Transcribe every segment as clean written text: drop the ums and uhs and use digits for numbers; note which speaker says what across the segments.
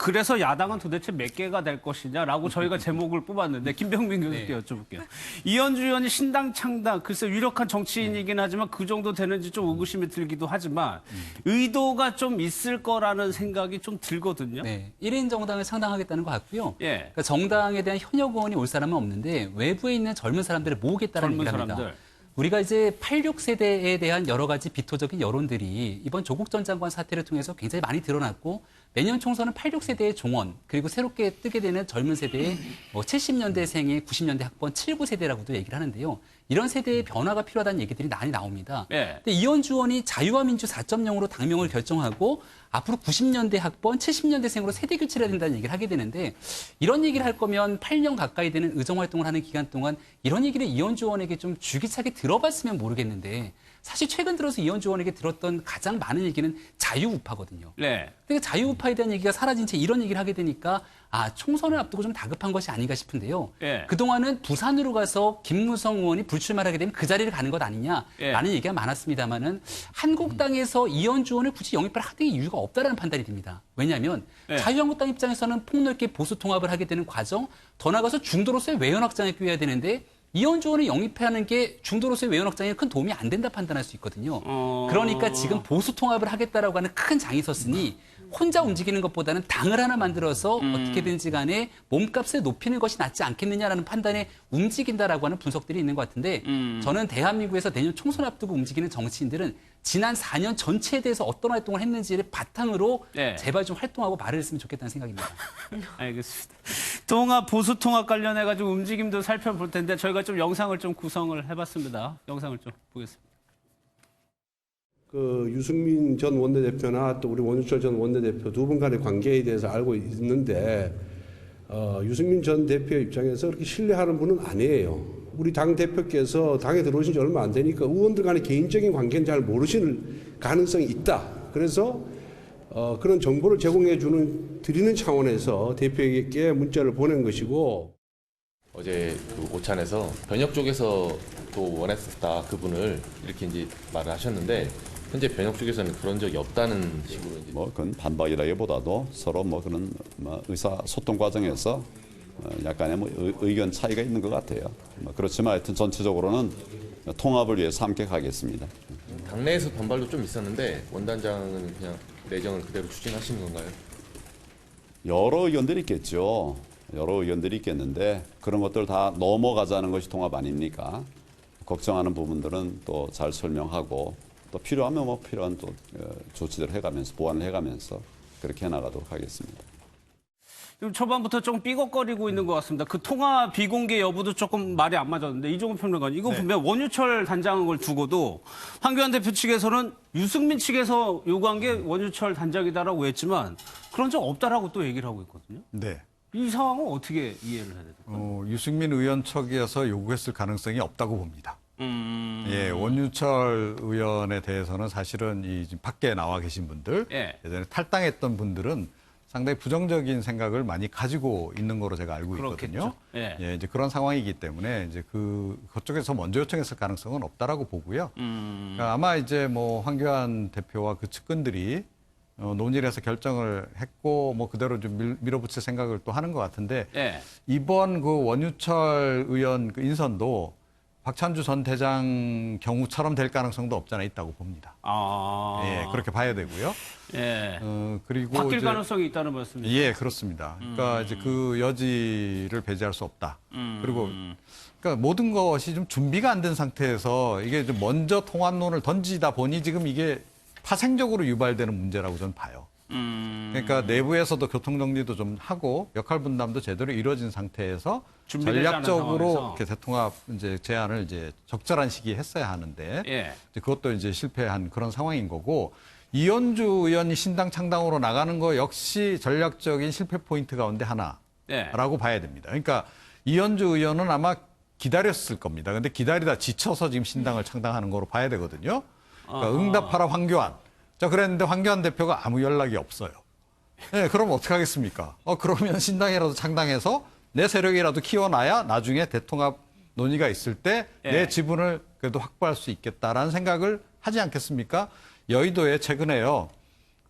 Speaker 1: 그래서 야당은 도대체 몇 개가 될 것이냐라고 저희가 제목을 뽑았는데 김병민 교수께 여쭤볼게요. 이현주 의원이 신당 창당, 글쎄 유력한 정치인이긴 하지만 그 정도 되는지 좀 의구심이 들기도 하지만 의도가 좀 있을 거라는 생각이 좀 들거든요.
Speaker 2: 네, 1인 정당을 창당하겠다는 것 같고요.
Speaker 1: 예.
Speaker 2: 그러니까 정당에 대한 현역 의원이 올 사람은 없는데 외부에 있는 젊은 사람들을 모으겠다는 얘기를 합니다. 우리가 이제 86세대에 대한 여러 가지 비토적인 여론들이 이번 조국 전 장관 사태를 통해서 굉장히 많이 드러났고 내년 총선은 86세대의 종언 그리고 새롭게 뜨게 되는 젊은 세대의 70년대생의 90년대 학번 79세대라고도 얘기를 하는데요. 이런 세대의 변화가 필요하다는 얘기들이 많이 나옵니다.
Speaker 1: 네.
Speaker 2: 근데 이현주 의원이 자유와 민주 4.0으로 당명을 결정하고 앞으로 90년대 학번 70년대생으로 세대 교체를 해야 된다는 얘기를 하게 되는데 이런 얘기를 할 거면 8년 가까이 되는 의정 활동을 하는 기간 동안 이런 얘기를 이현주 의원에게 좀 줄기차게 들어봤으면 모르겠는데 사실 최근 들어서 이현주 의원에게 들었던 가장 많은 얘기는 자유우파거든요.
Speaker 1: 네.
Speaker 2: 근데 자유우파에 대한 얘기가 사라진 채 이런 얘기를 하게 되니까 총선을 앞두고 좀 다급한 것이 아닌가 싶은데요.
Speaker 1: 네.
Speaker 2: 그동안은 부산으로 가서 김무성 의원이 불출마를 하게 되면 그 자리를 가는 것 아니냐라는 얘기가 많았습니다만은 한국당에서 이현주 의원을 굳이 영입할 하등의 이유가 없다라는 판단이 듭니다. 왜냐하면 자유한국당 입장에서는 폭넓게 보수 통합을 하게 되는 과정, 더 나아가서 중도로서의 외연 확장에 끼워야 되는데 이현주 의원을 영입하는 게 중도로서의 외연 확장에 큰 도움이 안 된다 판단할 수 있거든요. 그러니까 지금 보수 통합을 하겠다라고 하는 큰 장이 섰으니 혼자 움직이는 것보다는 당을 하나 만들어서 어떻게든지 간에 몸값을 높이는 것이 낫지 않겠느냐라는 판단에 움직인다라고 하는 분석들이 있는 것 같은데 저는 대한민국에서 내년 총선 앞두고 움직이는 정치인들은 지난 4년 전체에 대해서 어떤 활동을 했는지를 바탕으로 제발 좀 활동하고 말을 했으면 좋겠다는 생각입니다.
Speaker 1: 알겠습니다. 통합, 보수 통합 관련해가지고 움직임도 살펴볼 텐데 저희가 좀 영상을 좀 구성을 해봤습니다. 영상을 좀 보겠습니다.
Speaker 3: 유승민 전 원내대표나 또 우리 원유철 전 원내대표 두 분 간의 관계에 대해서 알고 있는데 유승민 전 대표의 입장에서 그렇게 신뢰하는 분은 아니에요. 우리 당 대표께서 당에 들어오신 지 얼마 안 되니까 의원들 간의 개인적인 관계는 잘 모르시는 가능성이 있다. 그래서 그런 정보를 드리는 차원에서 대표에게 문자를 보낸 것이고
Speaker 4: 어제 그 오찬에서 변혁 쪽에서 또 원했었다 그분을 이렇게 이제 말을 하셨는데 현재 변혁 쪽에서는 그런 적이 없다는 식으로 이제
Speaker 5: 그건 반박이라기보다도 서로 그런 의사 소통 과정에서 약간의 의견 차이가 있는 것 같아요. 그렇지만 하여튼 전체적으로는 통합을 위해서 함께 가겠습니다.
Speaker 4: 당내에서 반발도 좀 있었는데 원단장은 그냥 내정을 그대로 추진하시는 건가요?
Speaker 5: 여러 의견들이 있겠죠. 여러 의견들이 있겠는데 그런 것들 다 넘어가자는 것이 통합 아닙니까? 걱정하는 부분들은 또 잘 설명하고 또 필요하면 필요한 또 조치들을 해가면서 보완을 해가면서 그렇게 해나가도록 하겠습니다.
Speaker 1: 지금 초반부터 좀 삐걱거리고 있는 것 같습니다. 그 통화 비공개 여부도 조금 말이 안 맞았는데 이종훈 평론가님 이거 보면 원유철 단장을 두고도 황교안 대표 측에서는 유승민 측에서 요구한 게 원유철 단장이다라고 했지만 그런 적 없다라고 또 얘기를 하고 있거든요.
Speaker 6: 네.
Speaker 1: 이 상황은 어떻게 이해를 해야 될까요?
Speaker 6: 유승민 의원 측에서 요구했을 가능성이 없다고 봅니다. 예, 원유철 의원에 대해서는 사실은 지금 밖에 나와 계신 분들, 예전에 탈당했던 분들은 상당히 부정적인 생각을 많이 가지고 있는 거로 제가 알고 있거든요. 예, 이제 그런 상황이기 때문에 이제 그쪽에서 먼저 요청했을 가능성은 없다라고 보고요. 그러니까 아마 이제 황교안 대표와 그 측근들이 논의를 해서 결정을 했고 그대로 좀 밀어붙일 생각을 또 하는 것 같은데 이번 그 원유철 의원 그 인선도 박찬주 전 대장 경우처럼 될 가능성도 없잖아 있다고 봅니다. 예, 그렇게 봐야 되고요.
Speaker 1: 예.
Speaker 6: 그리고
Speaker 1: 바뀔 가능성이 있다는 말씀이죠.
Speaker 6: 예, 그렇습니다. 그러니까 이제 그 여지를 배제할 수 없다. 그리고 그러니까 모든 것이 좀 준비가 안 된 상태에서 이게 좀 먼저 통합론을 던지다 보니 지금 이게 파생적으로 유발되는 문제라고 저는 봐요. 그러니까 내부에서도 교통정리도 좀 하고 역할 분담도 제대로 이루어진 상태에서 전략적으로 이렇게 대통합 제안을 적절한 시기에 했어야 하는데 이제 그것도 실패한 그런 상황인 거고 이현주 의원이 신당 창당으로 나가는 거 역시 전략적인 실패 포인트 가운데 하나라고 봐야 됩니다. 그러니까 이현주 의원은 아마 기다렸을 겁니다. 근데 기다리다 지쳐서 지금 신당을 창당하는 거로 봐야 되거든요. 그러니까 응답하라 황교안. 자, 그랬는데 황교안 대표가 아무 연락이 없어요. 네, 그럼 어떻게 하겠습니까? 그러면 신당이라도 창당해서 내 세력이라도 키워놔야 나중에 대통합 논의가 있을 때 내 지분을 그래도 확보할 수 있겠다라는 생각을 하지 않겠습니까? 여의도에 최근에요.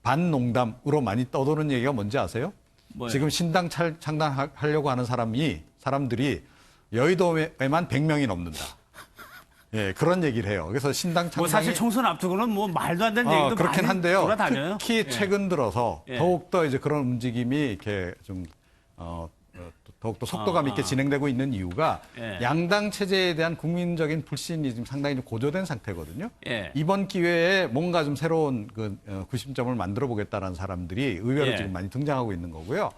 Speaker 6: 반농담으로 많이 떠도는 얘기가 뭔지 아세요?
Speaker 1: 뭐예요?
Speaker 6: 지금 신당 창당하려고 하는 사람들이 여의도에만 100명이 넘는다. 예, 그런 얘기를 해요. 그래서 신당 창당이
Speaker 1: 뭐 사실 총선 앞두고는 뭐 말도 안 되는 얘기도
Speaker 6: 그렇긴
Speaker 1: 많이
Speaker 6: 한데요.
Speaker 1: 돌아다녀요.
Speaker 6: 특히
Speaker 1: 예.
Speaker 6: 최근 들어서
Speaker 1: 예.
Speaker 6: 더욱더 이제 그런 움직임이 이렇게 좀 더욱더 속도감 있게 진행되고 있는 이유가
Speaker 1: 예.
Speaker 6: 양당 체제에 대한 국민적인 불신이 지금 상당히 좀 고조된 상태거든요.
Speaker 1: 예.
Speaker 6: 이번 기회에 뭔가 좀 새로운 구심점을 만들어 보겠다는 사람들이 의외로
Speaker 1: 예.
Speaker 6: 지금 많이 등장하고 있는 거고요.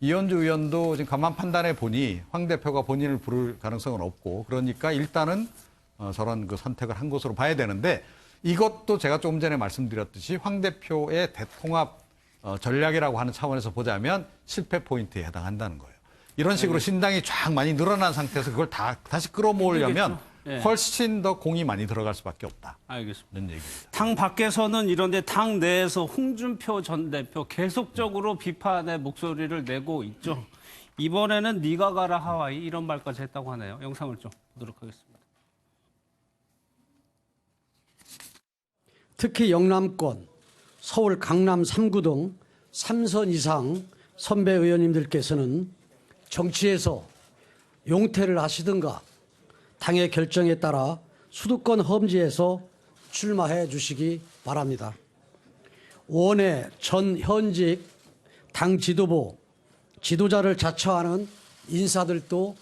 Speaker 6: 이현주 의원도 지금 가만 판단해 보니 황 대표가 본인을 부를 가능성은 없고 그러니까 일단은 저런 그 선택을 한 것으로 봐야 되는데 이것도 제가 조금 전에 말씀드렸듯이 황 대표의 대통합 전략이라고 하는 차원에서 보자면 실패 포인트에 해당한다는 거예요. 이런 식으로 신당이 쫙 많이 늘어난 상태에서 그걸 다시 끌어모으려면
Speaker 1: 예.
Speaker 6: 훨씬 더 공이 많이 들어갈 수밖에 없다.
Speaker 1: 알겠습니다.
Speaker 6: 이런 얘기입니다.
Speaker 1: 당 밖에서는 이런데 당 내에서 홍준표 전 대표 계속적으로 비판의 목소리를 내고 있죠. 이번에는 네가 가라 하와이 이런 말까지 했다고 하네요. 영상을 좀 보도록 하겠습니다.
Speaker 7: 특히 영남권, 서울 강남 3구 등 3선 이상 선배 의원님들께서는 정치에서 용퇴를 하시든가 당의 결정에 따라 수도권 험지에서 출마해 주시기 바랍니다. 원외 전 현직 당 지도부, 지도자를 자처하는 인사들도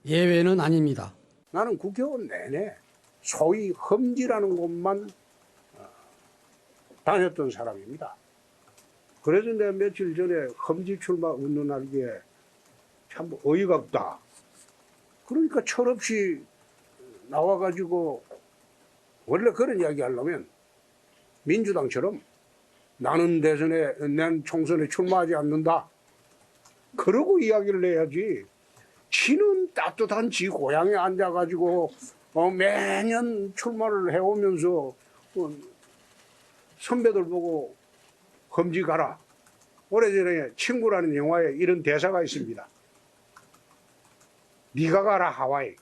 Speaker 7: 예외는 아닙니다.
Speaker 8: 나는 국회의원 내내 소위 험지라는 곳만 다녔던 사람입니다. 그래서 내가 며칠 전에 험지 출마 운동하기에 참 어이가 없다. 그러니까 철없이 나와가지고 원래 그런 이야기 하려면 민주당처럼 나는 난 총선에 출마하지 않는다. 그러고 이야기를 해야지. 지는 따뜻한 지 고향에 앉아가지고 매년 출마를 해오면서 선배들 보고 험지 가라. 오래전에 친구라는 영화에 이런 대사가 있습니다. 네가 가라 하와이.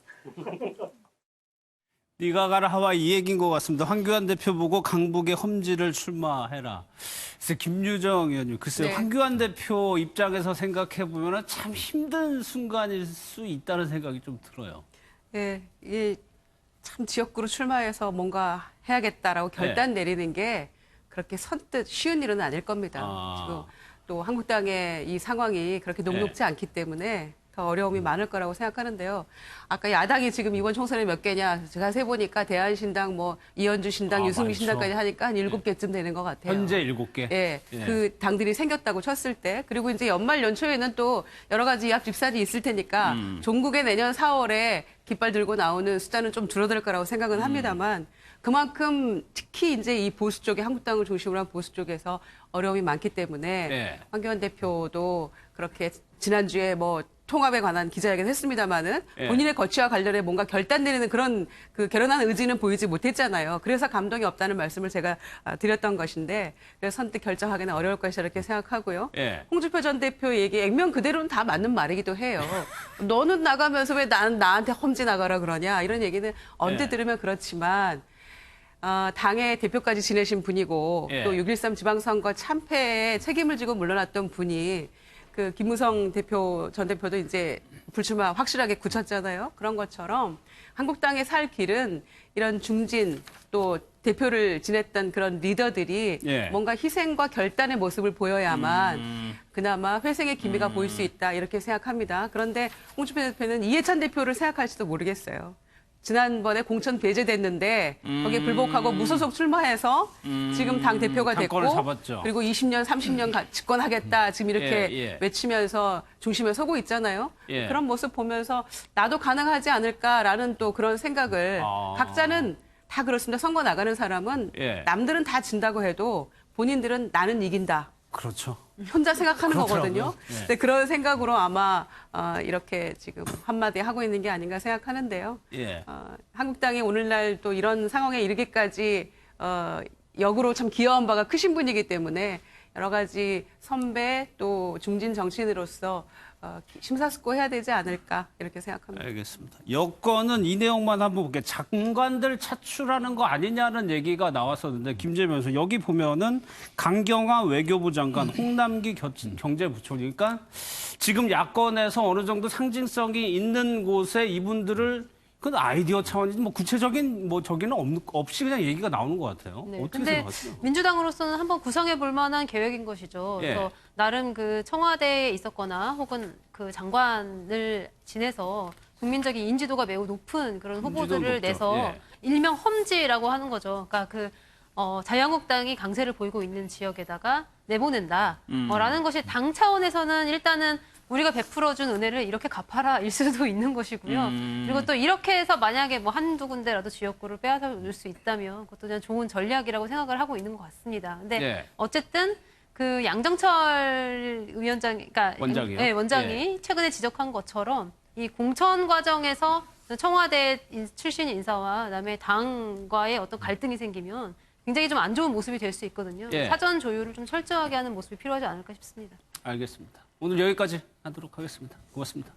Speaker 1: 네가 가라 하와이 이 얘기인 것 같습니다. 황교안 대표 보고 강북의 험지를 출마해라. 그래서 김유정 의원님, 글쎄요.
Speaker 9: 네.
Speaker 1: 황교안 대표 입장에서 생각해보면 참 힘든 순간일 수 있다는 생각이 좀 들어요.
Speaker 9: 예, 이 참 지역구로 출마해서 뭔가 해야겠다라고 결단 내리는 게 그렇게 선뜻 쉬운 일은 아닐 겁니다. 지금 또 한국당의 이 상황이 그렇게 녹록지 않기 때문에 더 어려움이 많을 거라고 생각하는데요. 아까 야당이 지금 이번 총선에 몇 개냐 제가 세보니까 대한신당, 뭐 이현주 신당, 유승민
Speaker 1: 많죠.
Speaker 9: 신당까지 하니까 한 7개쯤 되는 것 같아요.
Speaker 1: 현재 7개.
Speaker 9: 예, 그 당들이 생겼다고 쳤을 때, 그리고 이제 연말 연초에는 또 여러 가지 이합 집산이 있을 테니까 종국의 내년 4월에 깃발 들고 나오는 숫자는 좀 줄어들 거라고 생각은 합니다만 그만큼 특히 이제 이 보수 쪽에 한국당을 중심으로 한 보수 쪽에서 어려움이 많기 때문에 황교안 대표도 그렇게 지난주에 뭐 통합에 관한 기자회견을 했습니다마는 본인의 거취와 관련해 뭔가 결단 내리는 그런 그 결연한 의지는 보이지 못했잖아요. 그래서 감동이 없다는 말씀을 제가 드렸던 것인데 그래서 선뜻 결정하기는 어려울 것이다 이렇게 생각하고요. 홍준표 전 대표 얘기 액면 그대로는 다 맞는 말이기도 해요. 너는 나가면서 왜 나한테 험지 나가라 그러냐 이런 얘기는 언제 들으면 그렇지만 당의 대표까지 지내신 분이고 또 6.13 지방선거 참패에 책임을 지고 물러났던 분이 그 김무성 전 대표도 이제 불출마 확실하게 굳혔잖아요. 그런 것처럼 한국당의 살 길은 이런 중진 또 대표를 지냈던 그런 리더들이 뭔가 희생과 결단의 모습을 보여야만 그나마 회생의 기미가 보일 수 있다 이렇게 생각합니다. 그런데 홍준표 대표는 이해찬 대표를 생각할지도 모르겠어요. 지난번에 공천 배제됐는데 거기에 불복하고 무소속 출마해서 지금 당 대표가 됐고
Speaker 1: 잡았죠.
Speaker 9: 그리고 20년, 30년 집권하겠다 지금 이렇게 외치면서 중심에 서고 있잖아요. 그런 모습 보면서 나도 가능하지 않을까라는 또 그런 생각을 각자는 다 그렇습니다. 선거 나가는 사람은 남들은 다 진다고 해도 본인들은 나는 이긴다.
Speaker 1: 그렇죠.
Speaker 9: 혼자 생각하는
Speaker 1: 그렇더라고요.
Speaker 9: 거거든요. 네, 그런 생각으로 아마 이렇게 지금 한마디 하고 있는 게 아닌가 생각하는데요. 한국당이 오늘날 또 이런 상황에 이르기까지 역으로 참 기여한 바가 크신 분이기 때문에 여러 가지 선배 또 중진 정치인으로서 심사숙고해야 되지 않을까 이렇게 생각합니다.
Speaker 1: 알겠습니다. 여권은 이 내용만 한번 볼게요. 장관들 차출하는 거 아니냐는 얘기가 나왔었는데 김재면 여기 보면은 강경화 외교부 장관, 홍남기 경제부총리, 그러니까 지금 야권에서 어느 정도 상징성이 있는 곳에 이분들을 그 아이디어 차원이지 뭐 구체적인 뭐 저기는 없이 그냥 얘기가 나오는 것 같아요.
Speaker 10: 네.
Speaker 1: 어떻게
Speaker 10: 근데
Speaker 1: 생각하세요?
Speaker 10: 민주당으로서는 한번 구성해 볼 만한 계획인 것이죠.
Speaker 1: 예.
Speaker 10: 그래서 나름 그 청와대에 있었거나 혹은 그 장관을 지내서 국민적인 인지도가 매우 높은 그런 후보들을
Speaker 1: 높죠.
Speaker 10: 내서
Speaker 1: 예.
Speaker 10: 일명 험지라고 하는 거죠. 그러니까 그 자유한국당이 강세를 보이고 있는 지역에다가 내보낸다. 라는 것이 당 차원에서는 일단은 우리가 베풀어준 은혜를 이렇게 갚아라일 수도 있는 것이고요. 그리고 또 이렇게 해서 만약에 뭐 한두 군데라도 지역구를 빼앗아 올 수 있다면 그것도 그냥 좋은 전략이라고 생각을 하고 있는 것 같습니다. 근데
Speaker 1: 네.
Speaker 10: 어쨌든 그 양정철 위원장, 그러니까
Speaker 1: 원장이요?
Speaker 10: 네, 원장이 최근에 지적한 것처럼 이 공천 과정에서 청와대 출신 인사와 그다음에 당과의 어떤 갈등이 생기면 굉장히 좀 안 좋은 모습이 될 수 있거든요.
Speaker 1: 예.
Speaker 10: 사전 조율을 좀 철저하게 하는 모습이 필요하지 않을까 싶습니다.
Speaker 1: 알겠습니다. 오늘 여기까지 하도록 하겠습니다. 고맙습니다.